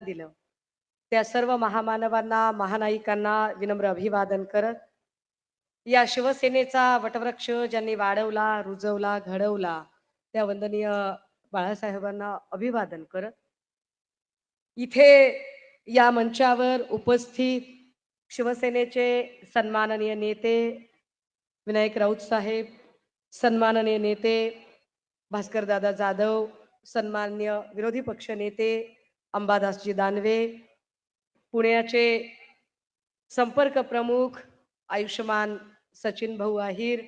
दिलं. त्या सर्व महामानवांना, महानायिकांना विनम्र अभिवादन करत, या शिवसेनेचा वटवृक्ष ज्यांनी वाढवला, रुजवला, घडवला, त्या वंदनीय बाळासाहेबांना अभिवादन करत, इथे या मंचावर उपस्थित शिवसेनेचे सन्माननीय नेते विनायक राऊत साहेब, सन्माननीय नेते भास्करदादा जाधव, सन्मान्य विरोधी पक्ष नेते अंबादासजी दानवे, पुण्याचे संपर्क प्रमुख आयुष्यमान सचिन भाऊ आहिर,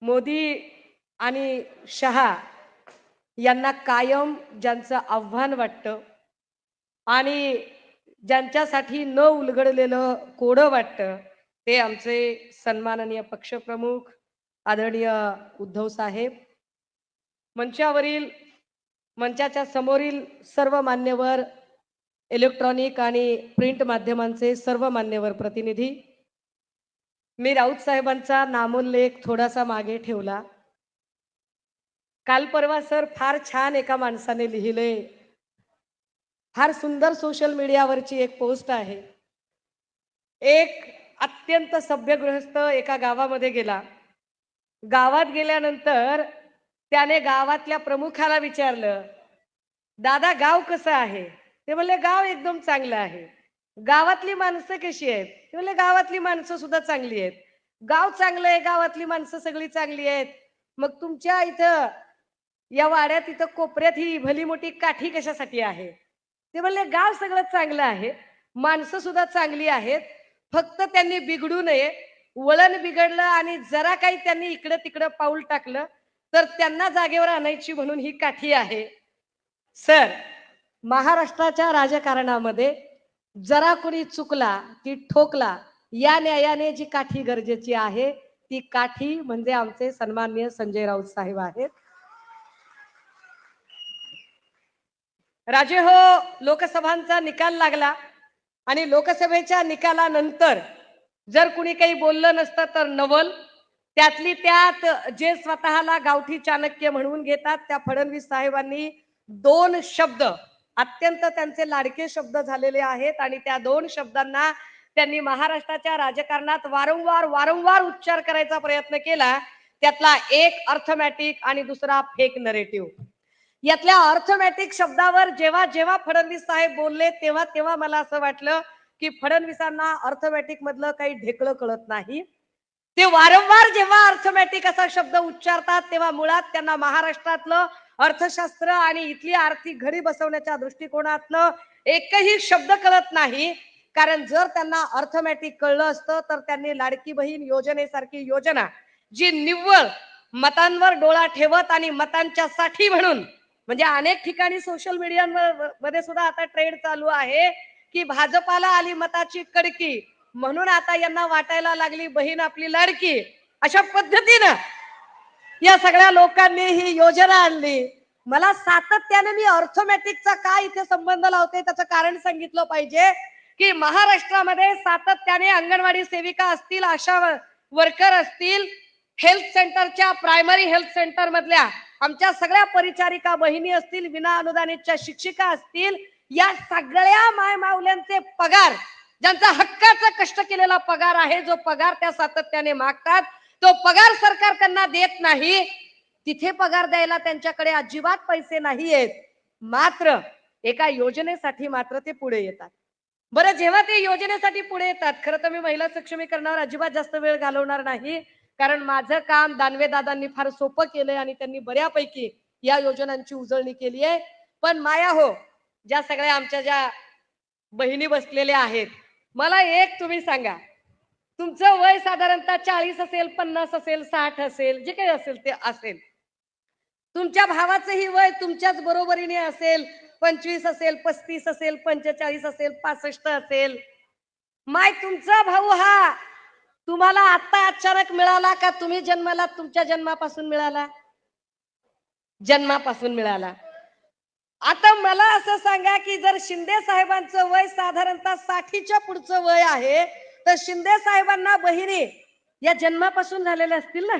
मोदी आणि शहा यांना कायम ज्यांचं आव्हान वाटतं आणि ज्यांच्यासाठी न उलगडलेलं कोडं वाटतं, ते आमचे सन्माननीय पक्षप्रमुख आदरणीय उद्धव साहेब, मंचावरील मंचाच्या समोरील सर्व मान्यवर, इलेक्ट्रॉनिक आणि प्रिंट माध्यमांचे सर्व मान्यवर प्रतिनिधी, मी राऊत साहेबांचा नामोल्लेख थोडासा मागे ठेवला. काल परवा सर फार छान एका माणसाने लिहिले, फार सुंदर सोशल मीडियावरची एक पोस्ट आहे. एक अत्यंत सभ्य गृहस्थ एका गावामध्ये गेला. गावात गेल्यानंतर त्याने गावातल्या प्रमुखाला विचारलं, दादा गाव कसं आहे? ते म्हणले गाव एकदम चांगलं आहे. गावातली माणसं कशी आहेत? ते म्हणले गावातली माणसं सुद्धा चांगली आहेत. गाव चांगलं आहे, गावातली माणसं सगळी चांगली आहेत. मग तुमच्या इथं या वाड्यात इथं कोपऱ्यात ही भली मोठी काठी कशासाठी आहे? ते म्हणले गाव सगळं चांगलं आहे, माणसं सुद्धा चांगली आहेत. फक्त त्यांनी बिघडू नये. वळण बिघडलं आणि जरा काही त्यांनी इकडं तिकडं पाऊल टाकलं तर त्यांना जागेवर आणायची म्हणून ही काठी आहे. सर, महाराष्ट्राच्या राजकारणामध्ये जरा कोणी चुकला की ठोकला, या न्यायाने जी काठी गरजेची आहे, ती काठी म्हणजे आमचे सन्माननीय संजय राऊत साहेब आहेत. राजे हो, लोकसभांचा निकाल लागला आणि लोकसभेच्या निकालानंतर जर कुणी काही बोललं नसतं तर नवल. त्यातली त्यात जे स्वतःला गावठी चाणक्य म्हणून घेतात, त्या फडणवीस साहेबांनी दोन शब्द अत्यंत त्यांचे लाडके शब्द झालेले आहेत आणि त्या दोन शब्दांना त्यांनी महाराष्ट्राच्या राजकारणात वारंवार वारंवार उच्चार करायचा प्रयत्न केला. त्यातला एक अर्थमॅटिक आणि दुसरा फेक नरेटिव्ह. यातल्या अर्थमॅटिक शब्दावर जेव्हा जेव्हा फडणवीस साहेब बोलले तेव्हा तेव्हा मला असं वाटलं की फडणवीसांना अर्थमॅटिक मधलं काही ढेकळं कळत नाही. ते वारंवार जेव्हा अर्थमॅटिक असा शब्द उच्चारतात तेव्हा मुळात त्यांना महाराष्ट्रातलं अर्थशास्त्र आणि इथली आर्थिक घडी बसवण्याच्या दृष्टिकोनातनं एकही शब्द कळत नाही. कारण जर त्यांना अर्थमॅटिक कळलं असतं तर त्यांनी लाडकी बहीण योजनेसारखी योजना, जी निव्वळ मतांवर डोळा ठेवत आणि मतांच्या साठी म्हणून, म्हणजे अनेक ठिकाणी सोशल मीडियावर मध्ये सुद्धा आता ट्रेंड चालू आहे की भाजपाला आली मताची कडकी म्हणून आता यांना वाटायला लागली बहीण आपली लाडकी. अशा पद्धतीनं या सगळ्या लोकांनी ही योजना आणली. मला सातत्याने मी अर्थमॅटिकचा काय इथे संबंध लावते त्याचं कारण सांगितलं पाहिजे की महाराष्ट्रामध्ये सातत्याने अंगणवाडी सेविका असतील, आशा वर्कर असतील, हेल्थ सेंटरच्या प्रायमरी हेल्थ सेंटर मधल्या आमच्या सगळ्या परिचारिका बहिणी असतील, विना अनुदानितच्या शिक्षिका असतील, या सगळ्या मायमाऊल्यांचे पगार, ज्यांचा हक्काचा कष्ट केलेला पगार आहे, जो पगार त्या सातत्याने मागतात, तो पगार सरकार त्यांना देत नाही. तिथे पगार द्यायला त्यांच्याकडे अजिबात पैसे नाही आहेत. मात्र एका योजनेसाठी मात्र ते पुढे येतात. बरं, जेव्हा ते योजनेसाठी पुढे येतात, खरं तर मी महिला सक्षमीकरणावर अजिबात जास्त वेळ घालवणार नाही, कारण माझं काम दानवे दादांनी फार सोपं केलंय आणि त्यांनी बऱ्यापैकी या योजनांची उजळणी केली आहे. पण माया हो, ज्या सगळ्या आमच्या ज्या बहिणी बसलेल्या आहेत, मला एक तुम्ही सांगा, तुमचं वय साधारणतः 40 असेल, 50 असेल, 60 असेल, जे काही असेल ते असेल. तुमच्या भावाचंही वय तुमच्याच बरोबरीने असेल, 25 असेल, 35 असेल, 45 असेल, 65 असेल. माय तुमचा भाऊ हा तुम्हाला आता अचानक मिळाला का तुम्ही जन्माला तुमच्या जन्मापासून मिळाला? जन्मापासून मिळाला. आता मला असं सांगा की जर शिंदे साहेबांचं वय साधारणतः 60च्या पुढचं वय आहे, तर शिंदे साहेबांना बहिणी या जन्मापासून झालेल्या असतील ना?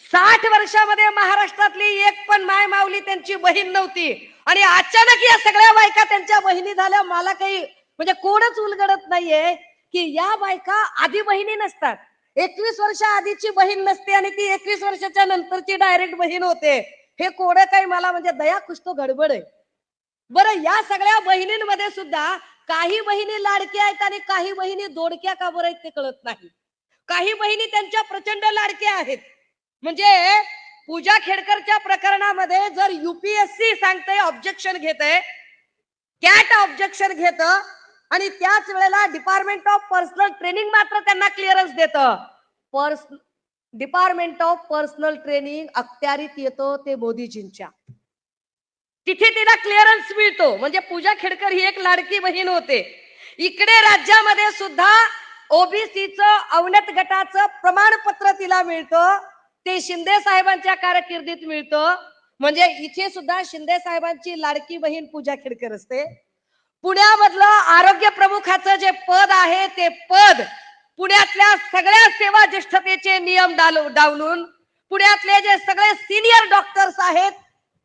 60 वर्षामध्ये महाराष्ट्रातली एक पण माय माऊली त्यांची बहीण नव्हती आणि अचानक या सगळ्या बायका त्यांच्या बहिणी झाल्या. मला काही म्हणजे कोणच उलगडत नाहीये की या बायका आधी बहिणी नसतात. 21 वर्ष आधीची बहीण नसते आणि ती 21 वर्षाच्या नंतरची डायरेक्ट बहीण होते. हे कोण काही मला म्हणजे दया कुछ गडबड आहे. बरं, या सगळ्या बहिणींमध्ये सुद्धा काही बहिणी लाडक्या आहेत आणि काही बहिणी दोडक्या का बरं आहेत ते कळत नाही. काही बहिणी त्यांच्या प्रचंड लाडक्या आहेत. म्हणजे पूजा खेडकरच्या प्रकरणामध्ये जर युपीएससी सांगते ऑब्जेक्शन घेते, कॅट ऑब्जेक्शन घेत आणि त्याच वेळेला डिपार्टमेंट ऑफ पर्सनल ट्रेनिंग मात्र त्यांना क्लिअरन्स देतं. डिपार्टमेंट ऑफ पर्सनल ट्रेनिंग अखत्यारीत येतो ते मोदीजींच्या. तिथे तिला क्लिअरन्स मिळतो. म्हणजे पूजा खेडकर ही एक लाडकी बहीण होते. इकडे राज्यामध्ये सुद्धा ओबीसीचं अवनत गटाचं प्रमाणपत्र तिला मिळतं. ते शिंदे साहेबांच्या कारकिर्दीत मिळतं. म्हणजे इथे सुद्धा शिंदे साहेबांची लाडकी बहीण पूजा खेडकर असते. पुण्यामधलं आरोग्य प्रमुखाचं जे पद आहे ते पद पुण्यातल्या सगळ्या सेवा ज्येष्ठतेचे नियम डावलून पुण्यातले जे सगळे सिनियर डॉक्टर्स आहेत,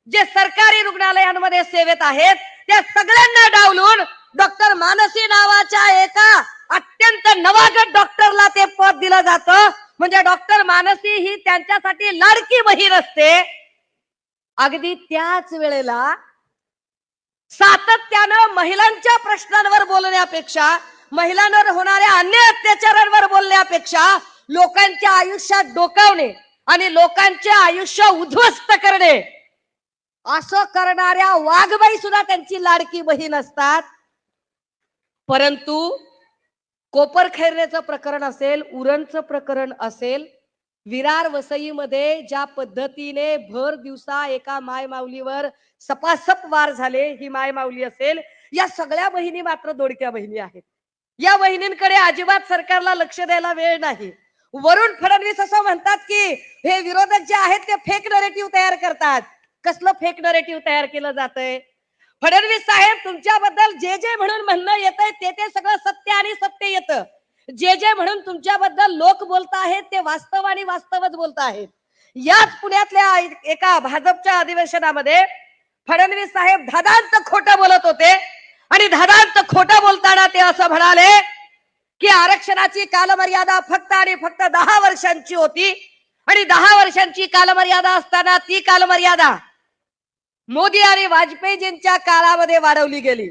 जे सरकारी रुग्णालयांमध्ये सेवेत आहेत, त्या सगळ्यांना डावलून डॉक्टर मानसी नावाच्या एका अत्यंत नवागत डॉक्टरला ते पद दिलं जातं. म्हणजे डॉक्टर मानसी ही त्यांच्यासाठी लाडकी बहीण असते. अगदी त्याच वेळेला सातत्यानं महिलांच्या प्रश्नांवर बोलण्यापेक्षा, महिलांवर होणाऱ्या अन्य अत्याचारांवर बोलण्यापेक्षा लोकांच्या आयुष्यात डोकावणे आणि लोकांचे आयुष्य उद्ध्वस्त करणे असं करणाऱ्या वाघबाई सुद्धा त्यांची लाडकी बहीण असतात. परंतु कोपरखैरनेचं प्रकरण असेल, उरणचं प्रकरण असेल, विरार वसईमध्ये ज्या पद्धतीने भर दिवसा एका माय माऊलीवर सपासप वार झाले, ही माय माऊली असेल, या सगळ्या बहिणी मात्र दोडक्या बहिणी आहेत. या बहिणींकडे अजिबात सरकारला लक्ष द्यायला वेळ नाही. वरुण फडणवीस असं म्हणतात की हे विरोधक जे आहेत ते फेक नरेटिव्ह तयार करतात. कसलं फेक नरेटिव्ह तयार केलं जातंय? फडणवीस साहेब, तुमच्याबद्दल जे जे म्हणून म्हणणं येतंय ते सगळं सत्य आणि सत्य येतं. जे जे म्हणून तुमच्याबद्दल लोक बोलत आहेत ते वास्तव आणि वास्तवच बोलत आहेत. याच पुण्यातल्या एका भाजपच्या अधिवेशनामध्ये फडणवीस साहेब धादांत खोटं बोलत होते आणि धादांत खोटं बोलताना ते असं म्हणाले की आरक्षणाची कालमर्यादा फक्त आणि फक्त 10 वर्षांची होती आणि 10 वर्षांची कालमर्यादा असताना ती कालमर्यादा मोदी आणि वाजपेयीजींच्या काळामध्ये वाढवली गेली.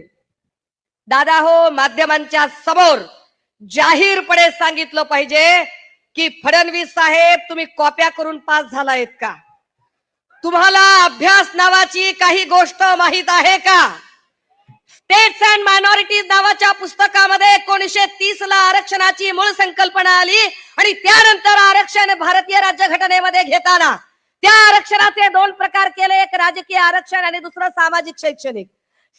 दादा हो, माध्यमांच्या समोर जाहीरपणे सांगितलं पाहिजे की फडणवीस साहेब, तुम्ही कॉप्या करून पास झालायत का? तुम्हाला अभ्यास नावाची काही गोष्ट माहित आहे का? स्टेट्स अँड मायनॉरिटीज नावाच्या पुस्तकामध्ये 1930 ला आरक्षणाची मूळ संकल्पना आली आणि त्यानंतर आरक्षण भारतीय राज्यघटनेमध्ये घेताना त्या आरक्षणाचे 2 प्रकार केले. एक राजकीय आरक्षण आणि दुसरं सामाजिक शैक्षणिक.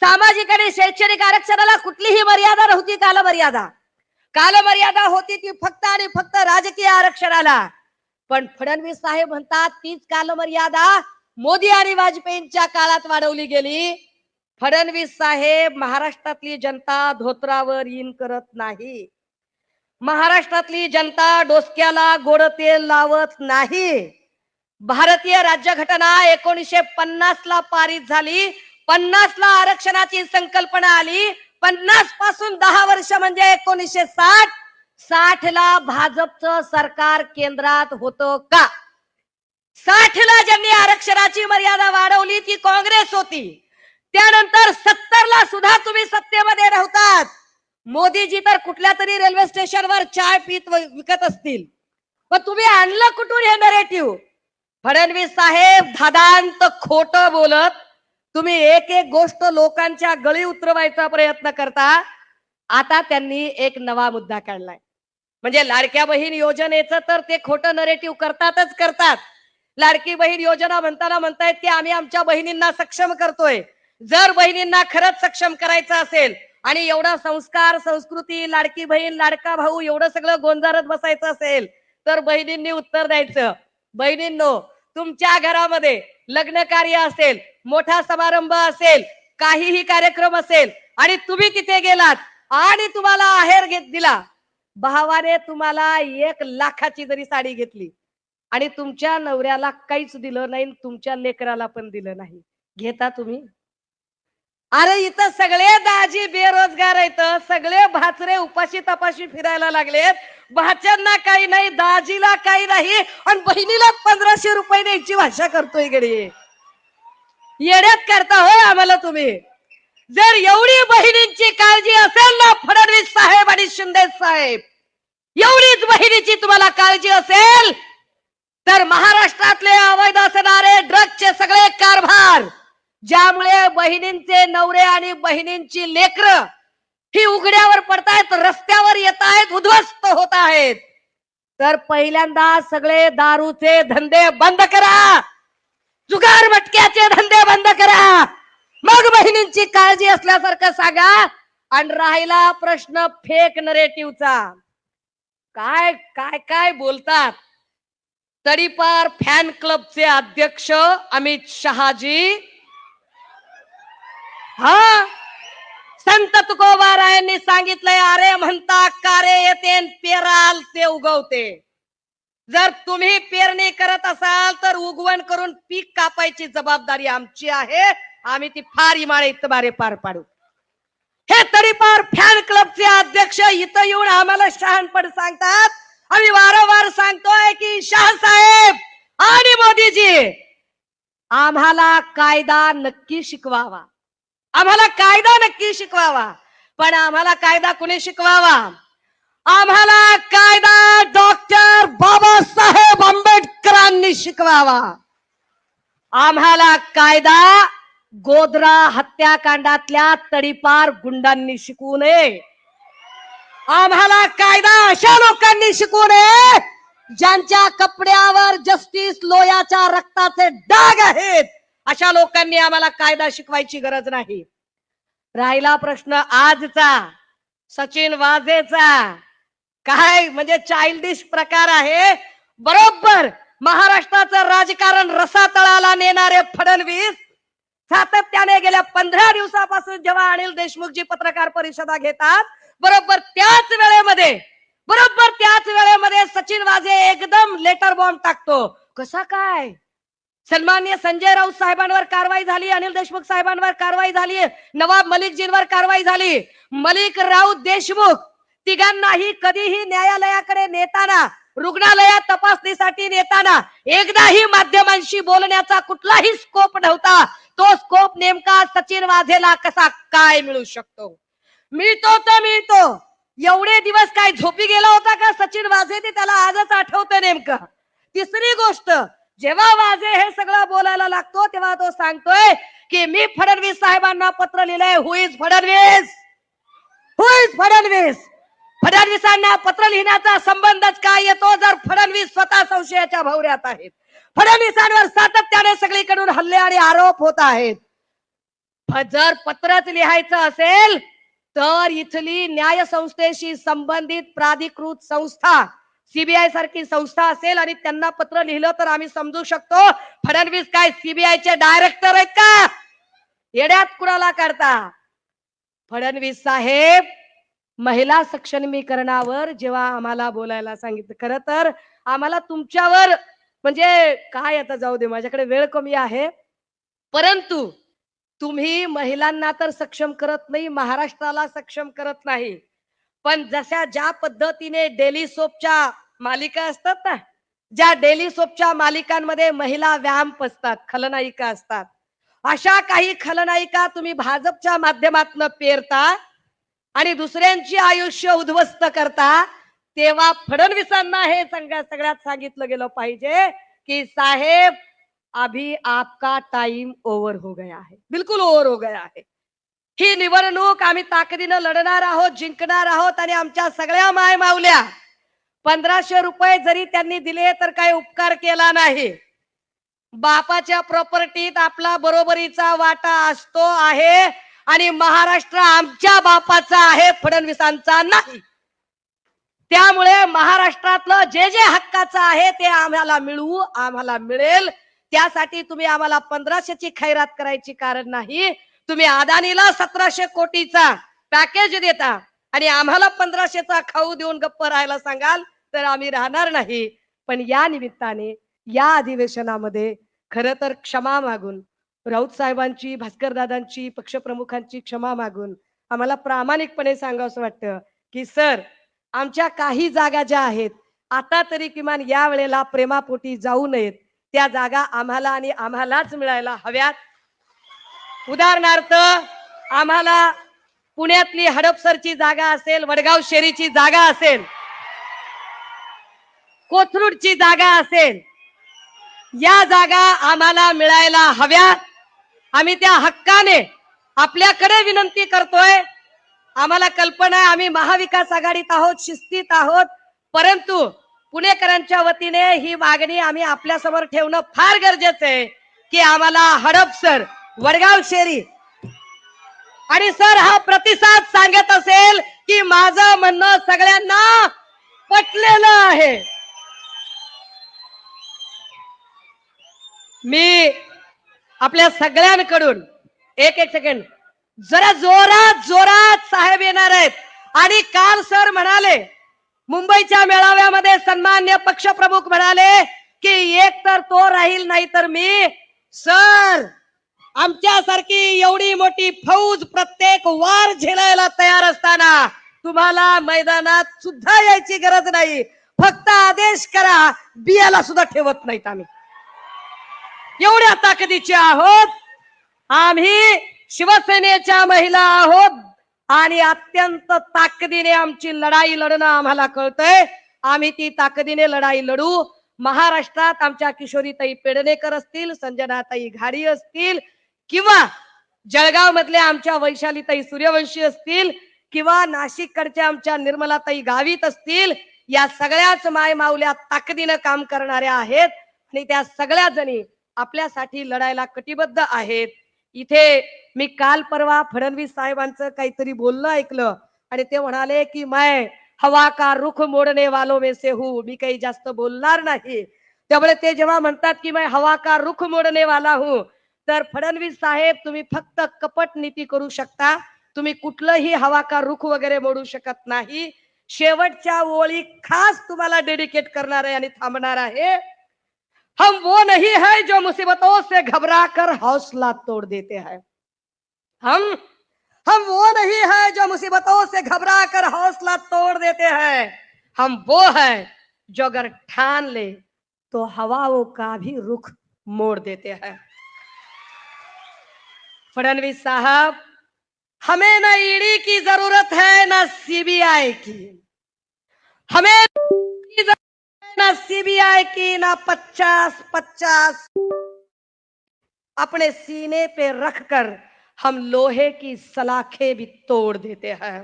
सामाजिक आणि शैक्षणिक आरक्षणाला कुठलीही मर्यादा नव्हती. कालमर्यादा होती ती फक्त आणि फक्त राजकीय आरक्षणाला. पण फडणवीस साहेब म्हणतात तीच कालमर्यादा मोदी आणि वाजपेयींच्या काळात वाढवली गेली. फडणवीस साहेब, महाराष्ट्रातली जनता धोत्रावर इन करत नाही. महाराष्ट्रातली जनता डोसक्याला गोड तेल लावत नाही. भारतीय राज्यघटना 1950 ला पारित झाली. 50 ला आरक्षणाची संकल्पना आली. 50 पासून 10 वर्ष म्हणजे 1960. 60 ला भाजपचं सरकार केंद्रात होतं का? 60 ला ज्यांनी आरक्षणाची मर्यादा वाढवली ती काँग्रेस होती. त्यानंतर 70 ला सुद्धा तुम्ही सत्तेमध्ये नव्हतात. मोदीजी तर कुठल्या तरी रेल्वे स्टेशनवर चाय पीत विकत असतील. पण तुम्ही आणलं कुठून हे नरेटिव्ह? फडणवीस साहेब, धादांत खोटं बोलत तुम्ही एक एक गोष्ट लोकांच्या गळी उतरवायचा प्रयत्न करता. आता त्यांनी एक नवा मुद्दा काढलाय. म्हणजे लाडक्या बहीण योजनेचं तर ते खोटं नरेटिव्ह करतात. लाडकी बहीण योजना म्हणताना म्हणतायत की आम्ही आमच्या बहिणींना सक्षम करतोय. जर बहिणींना खरंच सक्षम करायचं असेल आणि एवढा संस्कार, संस्कृती, लाडकी बहीण, लाडका भाऊ एवढं सगळं गोंजारत बसायचं असेल तर बहिणींनी उत्तर द्यायचं. बहिणींनो, तुमच्या घरामध्ये लग्न कार्य असेल, मोठा समारंभ असेल, काहीही कार्यक्रम असेल आणि तुम्ही तिथे गेलात आणि तुम्हाला आहेर दिला, भावाने तुम्हाला 1 लाखाची जरी साडी घेतली आणि तुमच्या नवऱ्याला काहीच दिलं नाही, तुमच्या लेकराला पण दिलं नाही. घेता तुम्ही? अरे इथं सगळे दाजी बेरोजगार आहेत, सगळे भाचरे उपाशी तपाशी फिरायला लागलेत. भाच्यांना काही नाही, दाजीला काही नाही, आणि बहिणीला 1500 रुपये द्यायची भाषा करतोय गडी. येड्यात करता होय आम्हाला तुम्ही. जर एवढी बहिणींची काळजी असेल ना फडणवीस साहेब आणि शिंदे साहेब, एवढीच बहिणीची तुम्हाला काळजी असेल तर महाराष्ट्रातले अवैध असणारे ड्रग्जचे सगळे कारभार, ज्यामुळे बहिणींचे नवरे आणि बहिणींची लेकरं ही उघड्यावर पडतायत, रस्त्यावर येत आहेत, उद्ध्वस्त होत आहेत, तर पहिल्यांदा सगळे दारूचे धंदे बंद करा, जुगार मटक्याचे धंदे बंद करा, मग बहिणींची काळजी असल्यासारखं सांगा. आणि राहिला प्रश्न फेक नरेटिव्हचा, काय काय काय बोलतात. तडीपार फॅन क्लबचे अध्यक्ष अमित शहाजी, हा संत तुकोबारायांनी सांगितलंय, अरे म्हणता कारे येते पेराल ते उगवते. जर तुम्ही पेरणी करत असाल तर उगवण करून पीक कापायची जबाबदारी आमची आहे, आम्ही ती फार इमाळे पार पाडू. हे तडीपार फॅन क्लबचे अध्यक्ष इथं येऊन आम्हाला शहाणपण सांगतात. आम्ही वारंवार सांगतोय की शाह साहेब आणि मोदीजी आम्हाला कायदा नक्की शिकवावा, आम्हाला कायदा नक्की शिकवावा. पण आम्हाला कायदा कुणी शिकवावा? आम्हाला कायदा डॉक्टर बाबासाहेब आंबेडकरांनी शिकवावा. आम्हाला कायदा गोधरा हत्याकांडातल्या तडीपार गुंडांनी शिकवू नये. आम्हाला कायदा अशा लोकांनी शिकवू नये ज्यांच्या कपड्यावर जस्टिस लोयाच्या रक्ताचे डाग आहेत. अशा लोकांनी आम्हाला कायदा शिकवायची गरज नाही. राहिला प्रश्न आजचा सचिन वाझेचा, काय म्हणजे चाइल्डिश प्रकार आहे. बरोबर महाराष्ट्राचं राजकारण रसातळाला नेणारे फडणवीस सातत्याने गेल्या 15 दिवसापासून जेव्हा अनिल देशमुखजी पत्रकार परिषदा घेतात, बरोबर त्याच वेळेमध्ये सचिन वाझे एकदम लेटर बॉम्ब टाकतो. कसा काय? सन्माननीय संजय राऊत साहेबांवर कारवाई झाली, अनिल देशमुख साहेबांवर कारवाई झाली, नवाब मलिकजींवर कारवाई झाली. मलिक राऊत देशमुख तिघांनाही कधीही न्यायालयाकडे नेताना, रुग्णालयात तपासणीसाठी नेताना एकदाही माध्यमांशी बोलण्याचा कुठलाही स्कोप नव्हता. तो स्कोप नेमका सचिन वाझेला कसा काय मिळू शकतो? मिळतो तर मिळतो. एवढे दिवस काय झोपी गेला होता का सचिन वाझे? ते त्याला आजच आठवतं नेमकं. तिसरी गोष्ट, जेव्हा वाझे हे सगळं बोलायला लागतो तेव्हा तो सांगतोय की मी फडणवीस साहेबांना पत्र लिहिलंय. Who is Fadnavis? Who is Fadnavis? फडणवीसांना पत्र लिहिण्याचा संबंधच काय येतो जर फडणवीस स्वतः संशयाच्या भोवऱ्यात आहेत? फडणवीसांवर सातत्याने सगळीकडून हल्ले आणि आरोप होत आहेत. जर पत्रच लिहायचं असेल तर इथली न्याय संस्थेशी संबंधित प्राधिकृत संस्था, सीबीआय सारखी संस्था असेल आणि त्यांना पत्र लिहिलं तर आम्ही समजू शकतो. फडणवीस काय सीबीआयचे डायरेक्टर आहेत का? येड्यात कुणाला करता? फडणवीस साहेब महिला सक्षमीकरणावर जेव्हा आम्हाला बोलायला सांगितलं, खरं तर आम्हाला तुमच्यावर म्हणजे काय, आता जाऊ दे, माझ्याकडे वेळ कमी आहे, परंतु तुम्ही महिलांना तर सक्षम करत नाही, महाराष्ट्राला सक्षम करत नाही. पण ज्या पद्धतीने डेली सोपच्या मालिका असतात ना, ज्या डेली सोपच्या मालिकांमध्ये महिला व्यायाम असतात, खलनायिका असतात, अशा काही खलनायिका तुम्ही भाजपच्या माध्यमातून पेरता आणि दुसऱ्यांची आयुष्य उद्ध्वस्त करता. तेव्हा फडणवीसांना हे सगळ्यात सांगितलं गेलं पाहिजे की साहेब अभी आपका टाइम ओव्हर हो गया है, बिलकुल ओव्हर हो गया है. ही निवडणूक आम्ही ताकदीनं लढणार आहोत, जिंकणार आहोत. आणि आमच्या सगळ्या माय मावल्या 1500 रुपये जरी त्यांनी दिले तर काही उपकार केला नाही. बापाच्या प्रॉपर्टीत आपला बरोबरीचा वाटा असतो आहे आणि महाराष्ट्र आमच्या बापाचा आहे, फडणवीसांचा नाही. त्यामुळे महाराष्ट्रातलं जे जे हक्काचं आहे ते आम्हाला मिळवू, आम्हाला मिळेल. त्यासाठी तुम्ही आम्हाला 1500ची खैरात करायची कारण नाही. तुम्ही अदानीला 1700 कोटीचा पॅकेज देता आणि आम्हाला 1500चा खाऊ देऊन गप्प राहायला सांगाल तर आम्ही राहणार नाही. पण या निमित्ताने या अधिवेशनामध्ये खरं तर क्षमा मागून राऊत साहेबांची, भास्कर दादांची, पक्षप्रमुखांची क्षमा मागून आम्हाला प्रामाणिकपणे सांगावंसं वाटतं की सर, आमच्या काही जागा ज्या आहेत आता तरी किमान या वेळेला प्रेमापोटी जाऊ नयेत, त्या जागा आम्हाला आणि आम्हालाच मिळायला हव्यात. उदाहरणार्थ आम्हाला पुण्यातली हडपसरची जागा असेल, वडगाव शेरीची जागा असेल, कोथरूडची जागा असेल, या जागा आम्हाला मिळायला हव्यात. आम्ही त्या हक्काने आपल्याकडे विनंती करतोय. आम्हाला कल्पना आहे आम्ही महाविकास आघाडीत आहोत, शिस्तीत आहोत, परंतु पुणेकरांच्या वतीने ही मागणी आम्ही आपल्यासमोर ठेवणं फार गरजेचं आहे की आम्हाला हडपसर, वडगाव शेरी आणि सर हा प्रतिसाद सांगत असेल की माझं म्हणणं सगळ्यांना पटलेलं आहे. मी आपल्या सगळ्यांकडून एक सेकंड, जरा जोरात जोरात साहेब येणार आहेत. आणि काल सर म्हणाले मुंबईच्या मेळाव्यामध्ये, सन्मान्य पक्षप्रमुख म्हणाले की एक तर तो राहील नाही तर मी. सर, आमच्यासारखी एवढी मोठी फौज प्रत्येक वार झेलायला तयार असताना तुम्हाला मैदानात सुद्धा यायची गरज नाही. फक्त आदेश करा, बियाला सुद्धा ठेवत नाहीत आम्ही. एवढ्या ताकदीचे आहोत आम्ही. शिवसेनेच्या महिला आहोत आणि अत्यंत ताकदीने आमची लढाई लढणं आम्हाला कळतंय. आम्ही ती ताकदीने लढाई लढू. महाराष्ट्रात आमच्या किशोरीताई पेडणेकर असतील, संजनाताई घाडी असतील, किंवा जळगाव मधल्या आमच्या वैशालीताई सूर्यवंशी असतील, किंवा नाशिककडच्या आमच्या निर्मलाताई गावित असतील, या सगळ्याच माय माऊल्या ताकदीनं काम करणाऱ्या आहेत आणि त्या सगळ्या जणी आपल्यासाठी लढायला कटिबद्ध आहेत. इथे मी काल परवा फडणवीस साहेबांचं काहीतरी बोलणं ऐकलं आणि ते म्हणाले की मैं हवा का रुख मोडने वालों में से हूं. मी काही जास्त बोलणार नाही. त्यामुळे ते जेव्हा म्हणतात की मैं हवा का रुख मोडने वाला हूं, तर फडणवीस साहेब तुम्ही फक्त कपट नीती करू शकता, तुम्ही कुठलंही हवा का रुख वगैरे मोडू शकत नाही. शेवटच्या ओळी खास तुम्हाला डेडिकेट करणार आहे आणि थांबणार आहे. हम वो नहीं है जो मुसीबतों से घबरा कर हौसला तोड़ देते हैं. हम वो नहीं है जो मुसीबतों से घबरा कर हौसला तोड़ देते हैं. हम वो है जो अगर ठान ले तो हवाओं का भी रुख मोड़ देते हैं. फडणवीस साहब, हमें न ईडी की जरूरत है न सीबीआई की. हमें ना सीबीआई की, ना 50-50 अपने सीने पे रखकर हम लोहे की सलाखें भी तोड़ देते हैं.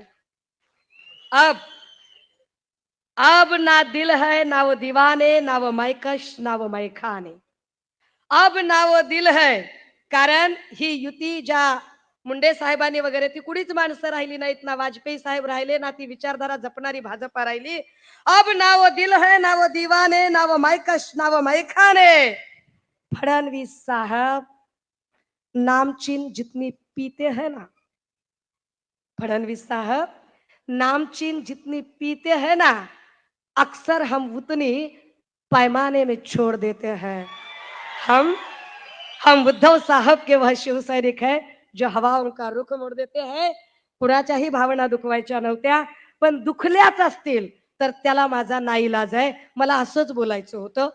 अब ना दिल है, ना वो दीवाने, ना वो मैकश, ना वो मैखाने. अब ना वो दिल है, कारण ही युती ज्या मुंडे साहेबांनी वगैरे ती कुणीच माणसं राहिली नाहीत, ना वाजपेयी साहेब राहिले, ना ती विचारधारा जपणारी भाजपा राहिली. अब ना वो दिल है, ना वो दीवाने, ना वो मैकश, ना वो मैखाने. फडणवीस साहब, नामचीन जितनी पीते हैं ना, फडणवीस साहब, नामचीन जितनी पीते हैं ना, अक्सर हम उतनी पैमाने में छोड़ देते हैं. हम उद्धव साहब के वह शिव सैनिक है जो हवाओं का रुख मोड देते हैं. कुणाच्याही भावना दुखवायच्या नव्हत्या, पण दुखल्याच असतील तर त्याला माझा नाईलाज आहे. मला असंच बोलायचं होतं.